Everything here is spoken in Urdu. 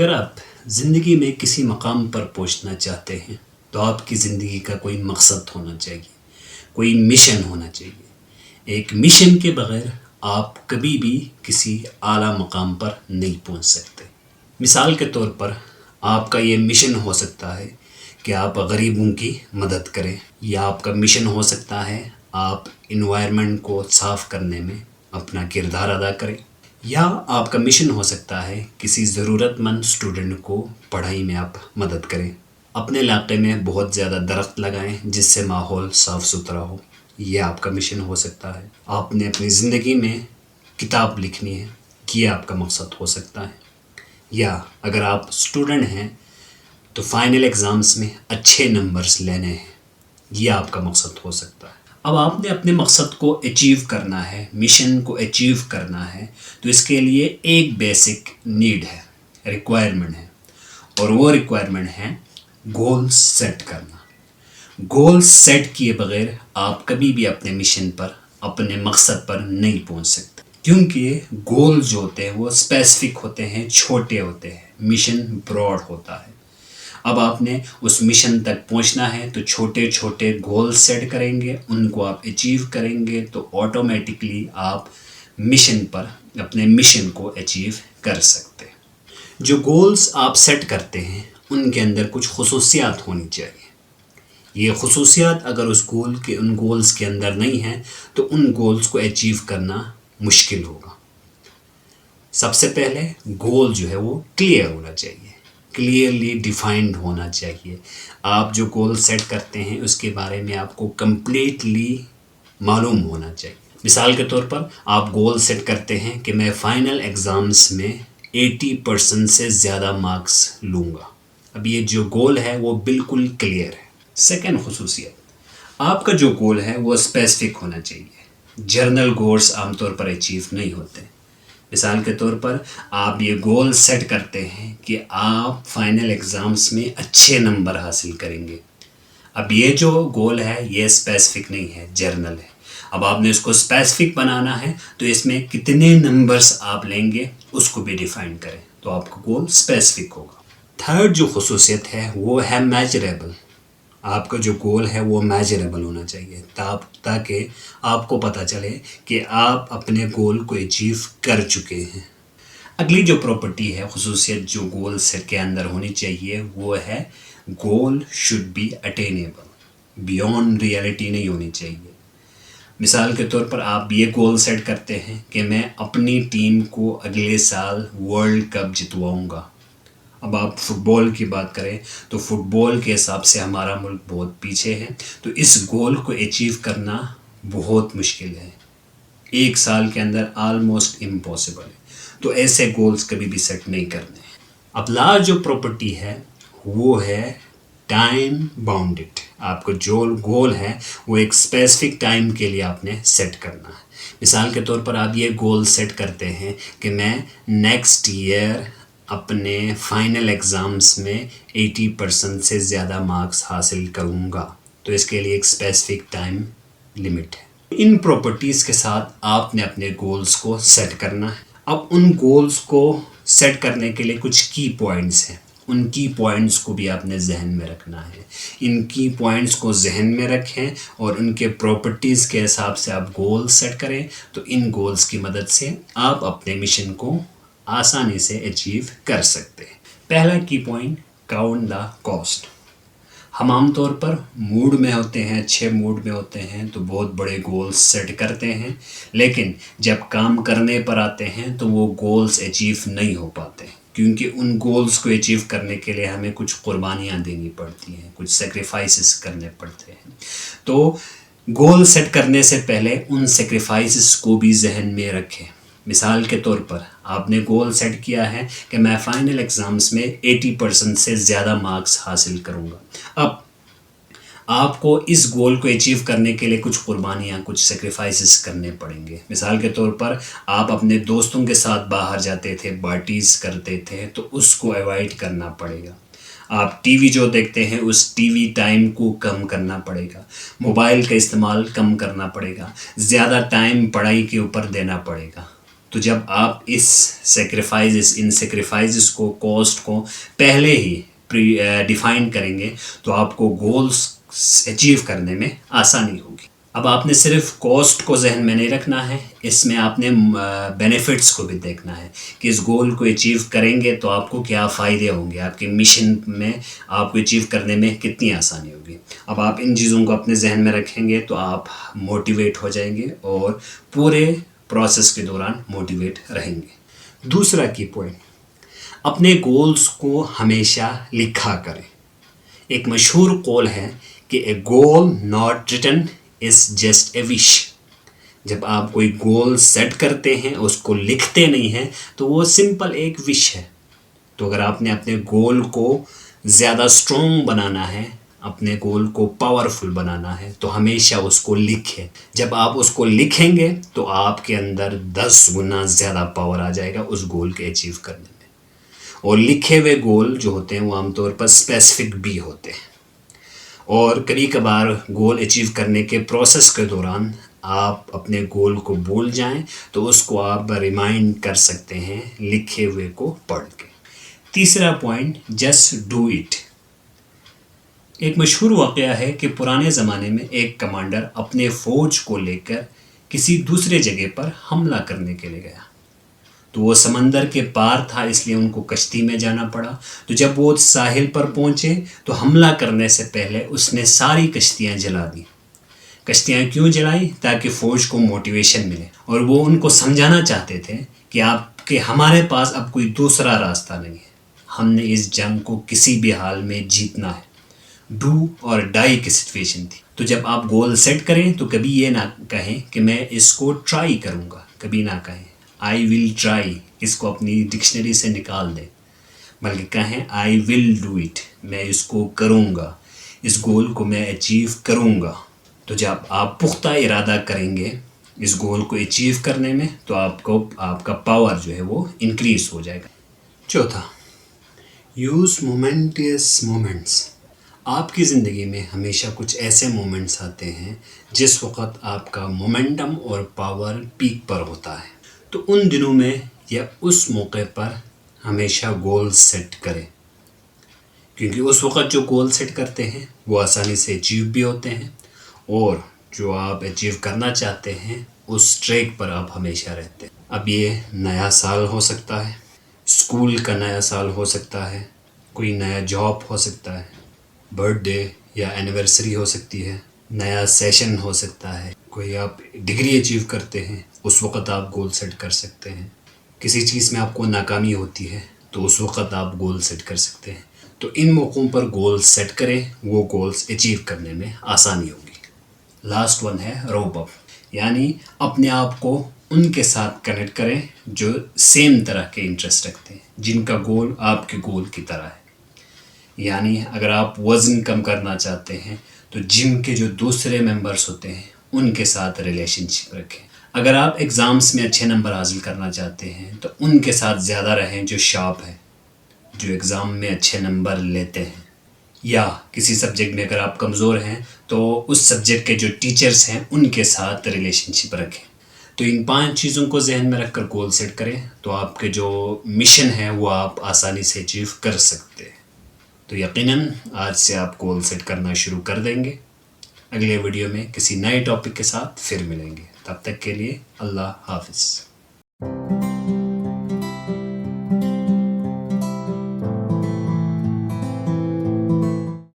اگر آپ زندگی میں کسی مقام پر پہنچنا چاہتے ہیں تو آپ کی زندگی کا کوئی مقصد ہونا چاہیے، کوئی مشن ہونا چاہیے۔ ایک مشن کے بغیر آپ کبھی بھی کسی اعلیٰ مقام پر نہیں پہنچ سکتے۔ مثال کے طور پر آپ کا یہ مشن ہو سکتا ہے کہ آپ غریبوں کی مدد کریں، یا آپ کا مشن ہو سکتا ہے آپ انوائرمنٹ کو صاف کرنے میں اپنا کردار ادا کریں، یا آپ کا مشن ہو سکتا ہے کسی ضرورت مند اسٹوڈنٹ کو پڑھائی میں آپ مدد کریں۔ اپنے علاقے میں بہت زیادہ درخت لگائیں جس سے ماحول صاف ستھرا ہو، یہ آپ کا مشن ہو سکتا ہے۔ آپ نے اپنی زندگی میں کتاب لکھنی ہے، یہ آپ کا مقصد ہو سکتا ہے۔ یا اگر آپ اسٹوڈنٹ ہیں تو فائنل ایگزامس میں اچھے نمبرز لینے ہیں، یہ آپ کا مقصد ہو سکتا ہے۔ اب آپ نے اپنے مقصد کو اچیو کرنا ہے، مشن کو اچیو کرنا ہے، تو اس کے لیے ایک بیسک نیڈ ہے، ریکوائرمنٹ ہے، اور وہ ریکوائرمنٹ ہے گولز سیٹ کرنا۔ گولز سیٹ کیے بغیر آپ کبھی بھی اپنے مشن پر، اپنے مقصد پر نہیں پہنچ سکتے، کیونکہ گول جو ہوتے ہیں وہ اسپیسیفک ہوتے ہیں، چھوٹے ہوتے ہیں، مشن براڈ ہوتا ہے۔ اب آپ نے اس مشن تک پہنچنا ہے تو چھوٹے چھوٹے گول سیٹ کریں گے، ان کو آپ اچیو کریں گے تو آٹومیٹکلی آپ مشن پر اپنے مشن کو اچیو کر سکتے ہیں۔ جو گولز آپ سیٹ کرتے ہیں ان کے اندر کچھ خصوصیات ہونی چاہیے۔ یہ خصوصیات اگر ان گولز کے اندر نہیں ہیں تو ان گولز کو اچیو کرنا مشکل ہوگا۔ سب سے پہلے گول جو ہے وہ کلیئر ہونا چاہیے، کلیئرلی ڈیفائنڈ ہونا چاہیے۔ آپ جو گول سیٹ کرتے ہیں اس کے بارے میں آپ کو کمپلیٹلی معلوم ہونا چاہیے۔ مثال کے طور پر آپ گول سیٹ کرتے ہیں کہ میں فائنل ایگزامس میں 80% سے زیادہ مارکس لوں گا۔ اب یہ جو گول ہے وہ بالکل کلیئر ہے۔ سیکنڈ خصوصیت، آپ کا جو گول ہے وہ اسپیسیفک ہونا چاہیے۔ جرنل گولز عام طور پر اچیو نہیں ہوتے۔ مثال کے طور پر آپ یہ گول سیٹ کرتے ہیں کہ آپ فائنل ایگزامس میں اچھے نمبر حاصل کریں گے۔ اب یہ جو گول ہے یہ اسپیسیفک نہیں ہے، جرنل ہے۔ اب آپ نے اس کو اسپیسیفک بنانا ہے تو اس میں کتنے نمبرز آپ لیں گے اس کو بھی ڈیفائن کریں تو آپ کا گول اسپیسیفک ہوگا۔ تھرڈ جو خصوصیت ہے وہ ہے میجریبل۔ آپ کا جو گول ہے وہ میجریبل ہونا چاہیے تاکہ آپ کو پتہ چلے کہ آپ اپنے گول کو اچیو کر چکے ہیں۔ اگلی جو پراپرٹی ہے، خصوصیت جو گول سیٹ کے اندر ہونی چاہیے وہ ہے goal should be attainable, beyond reality نہیں ہونی چاہیے۔ مثال کے طور پر آپ یہ گول سیٹ کرتے ہیں کہ میں اپنی ٹیم کو اگلے سال ورلڈ کپ جتواؤں گا۔ اب آپ فٹ بال کی بات کریں تو فٹ بال کے حساب سے ہمارا ملک بہت پیچھے ہے، تو اس گول کو اچیو کرنا بہت مشکل ہے، ایک سال کے اندر آلموسٹ امپاسبل ہے، تو ایسے گولز کبھی بھی سیٹ نہیں کرنے ہیں۔ اب لاسٹ جو پراپرٹی ہے وہ ہے ٹائم باؤنڈڈ۔ آپ کا جو گول ہے وہ ایک اسپیسیفک ٹائم کے لیے آپ نے سیٹ کرنا ہے۔ مثال کے طور پر آپ یہ گول سیٹ کرتے ہیں کہ میں نیکسٹ ایئر اپنے فائنل ایگزامس میں 80% سے زیادہ مارکس حاصل کروں گا، تو اس کے لیے ایک اسپیسیفک ٹائم لمٹ ہے۔ ان پراپرٹیز کے ساتھ آپ نے اپنے گولز کو سیٹ کرنا ہے۔ اب ان گولز کو سیٹ کرنے کے لیے کچھ کی پوائنٹس ہیں، ان کی پوائنٹس کو بھی آپ نے ذہن میں رکھنا ہے۔ ان کی پوائنٹس کو ذہن میں رکھیں اور ان کے پراپرٹیز کے حساب سے آپ گول سیٹ کریں تو ان گولز کی مدد سے آپ اپنے مشن کو آسانی سے اچیو کر سکتے ہیں۔ پہلا کی پوائنٹ، کاؤنٹ دا کاسٹ۔ ہم عام طور پر موڈ میں ہوتے ہیں، اچھے موڈ میں ہوتے ہیں تو بہت بڑے گولز سیٹ کرتے ہیں، لیکن جب کام کرنے پر آتے ہیں تو وہ گولز اچیو نہیں ہو پاتے، کیونکہ ان گولز کو اچیو کرنے کے لیے ہمیں کچھ قربانیاں دینی پڑتی ہیں، کچھ سیکریفائسز کرنے پڑتے ہیں۔ تو گول سیٹ کرنے سے پہلے ان سیکریفائسز کو بھی ذہن میں رکھیں۔ مثال کے طور پر آپ نے گول سیٹ کیا ہے کہ میں فائنل ایگزامس میں 80% سے زیادہ مارکس حاصل کروں گا۔ اب آپ کو اس گول کو اچیو کرنے کے لیے کچھ قربانیاں، کچھ سیکریفائسز کرنے پڑیں گے۔ مثال کے طور پر آپ اپنے دوستوں کے ساتھ باہر جاتے تھے، پارٹیز کرتے تھے، تو اس کو اوائڈ کرنا پڑے گا۔ آپ ٹی وی جو دیکھتے ہیں اس ٹی وی ٹائم کو کم کرنا پڑے گا، موبائل کا استعمال کم کرنا پڑے گا، زیادہ ٹائم پڑھائی کے اوپر دینا پڑے گا۔ تو جب آپ ان سیکریفائزز کو کاسٹ کو پہلے ہی ڈیفائن کریں گے تو آپ کو گولز اچیو کرنے میں آسانی ہوگی. اب آپ نے صرف کاسٹ کو ذہن میں نہیں رکھنا ہے، اس میں آپ نے بینیفٹس کو بھی دیکھنا ہے کہ اس گول کو اچیو کریں گے تو آپ کو کیا فائدے ہوں گے، آپ کے مشن میں آپ کو اچیو کرنے میں کتنی آسانی ہوگی. اب آپ ان چیزوں کو اپنے ذہن میں رکھیں گے تو آپ موٹیویٹ ہو جائیں گے اور پورے پروسیس کے دوران موٹیویٹ رہیں گے. دوسرا کی پوائنٹ، اپنے گولز کو ہمیشہ لکھا کریں. ایک مشہور قول ہے کہ a goal not written is just a wish. جب آپ کوئی گول سیٹ کرتے ہیں اس کو لکھتے نہیں ہیں تو وہ سمپل ایک وش ہے. تو اگر آپ نے اپنے گول کو زیادہ اسٹرانگ بنانا ہے، اپنے گول کو پاورفل بنانا ہے تو ہمیشہ اس کو لکھیں. جب آپ اس کو لکھیں گے تو آپ کے اندر 10 گنا زیادہ پاور آ جائے گا اس گول کے اچیو کرنے میں. اور لکھے ہوئے گول جو ہوتے ہیں وہ عام طور پر اسپیسیفک بھی ہوتے ہیں. اور کبھی کبھار گول اچیو کرنے کے پروسیس کے دوران آپ اپنے گول کو بھول جائیں تو اس کو آپ ریمائنڈ کر سکتے ہیں لکھے ہوئے کو پڑھ کے. تیسرا پوائنٹ، جسٹ ڈو اٹ. ایک مشہور واقعہ ہے کہ پرانے زمانے میں ایک کمانڈر اپنے فوج کو لے کر کسی دوسرے جگہ پر حملہ کرنے کے لیے گیا. تو وہ سمندر کے پار تھا اس لیے ان کو کشتی میں جانا پڑا. تو جب وہ ساحل پر پہنچے تو حملہ کرنے سے پہلے اس نے ساری کشتیاں جلا دیں. کشتیاں کیوں جلائی؟ تاکہ فوج کو موٹیویشن ملے، اور وہ ان کو سمجھانا چاہتے تھے کہ ہمارے پاس اب کوئی دوسرا راستہ نہیں ہے، ہم نے اس جنگ کو کسی بھی حال میں جیتنا ہے. ڈو اور ڈائی کی سچویشن تھی. تو جب آپ گول سیٹ کریں تو کبھی یہ نہ کہیں کہ میں اس کو ٹرائی کروں گا، کبھی نہ کہیں آئی ول ٹرائی، اس کو اپنی ڈکشنری سے نکال دیں، بلکہ کہیں آئی ول ڈو اٹ، میں اس کو کروں گا، اس گول کو میں اچیو کروں گا. تو جب آپ پختہ ارادہ کریں گے اس گول کو اچیو کرنے میں تو آپ کا پاور جو ہے وہ انکریز ہو جائے گا. چوتھا، یوز مومنٹس مومنٹس. آپ کی زندگی میں ہمیشہ کچھ ایسے مومنٹس آتے ہیں جس وقت آپ کا مومنٹم اور پاور پیک پر ہوتا ہے. تو ان دنوں میں یا اس موقع پر ہمیشہ گول سیٹ کریں، کیونکہ اس وقت جو گول سیٹ کرتے ہیں وہ آسانی سے اچیو بھی ہوتے ہیں، اور جو آپ اچیو کرنا چاہتے ہیں اس ٹریک پر آپ ہمیشہ رہتے ہیں. اب یہ نیا سال ہو سکتا ہے، اسکول کا نیا سال ہو سکتا ہے، کوئی نیا جاب ہو سکتا ہے، برتھ ڈے یا اینیورسری ہو سکتی ہے، نیا سیشن ہو سکتا ہے، کوئی آپ ڈگری اچیو کرتے ہیں اس وقت آپ گول سیٹ کر سکتے ہیں. کسی چیز میں آپ کو ناکامی ہوتی ہے تو اس وقت آپ گول سیٹ کر سکتے ہیں. تو ان موقعوں پر گول سیٹ کریں، وہ گولز اچیو کرنے میں آسانی ہوگی. لاسٹ ون ہے روپ اپ، یعنی اپنے آپ کو ان کے ساتھ کنیکٹ کریں جو سیم طرح کے انٹرسٹ رکھتے ہیں، جن کا گول آپ کے گول کی طرح ہے. یعنی اگر آپ وزن کم کرنا چاہتے ہیں تو جم کے جو دوسرے ممبرس ہوتے ہیں ان کے ساتھ ریلیشن شپ رکھیں. اگر آپ ایگزامس میں اچھے نمبر حاصل کرنا چاہتے ہیں تو ان کے ساتھ زیادہ رہیں جو شارپ ہیں، جو ایگزام میں اچھے نمبر لیتے ہیں. یا کسی سبجیکٹ میں اگر آپ کمزور ہیں تو اس سبجیکٹ کے جو ٹیچرز ہیں ان کے ساتھ ریلیشن شپ رکھیں. تو ان 5 چیزوں کو ذہن میں رکھ کر گول سیٹ کریں تو آپ کے جو مشن ہے وہ آپ آسانی سے اچیو کر سکتے ہیں. تو یقیناً آج سے آپ گول سیٹ کرنا شروع کر دیں گے. اگلے ویڈیو میں کسی نئے ٹاپک کے ساتھ پھر ملیں گے. تب تک کے لیے اللہ حافظ.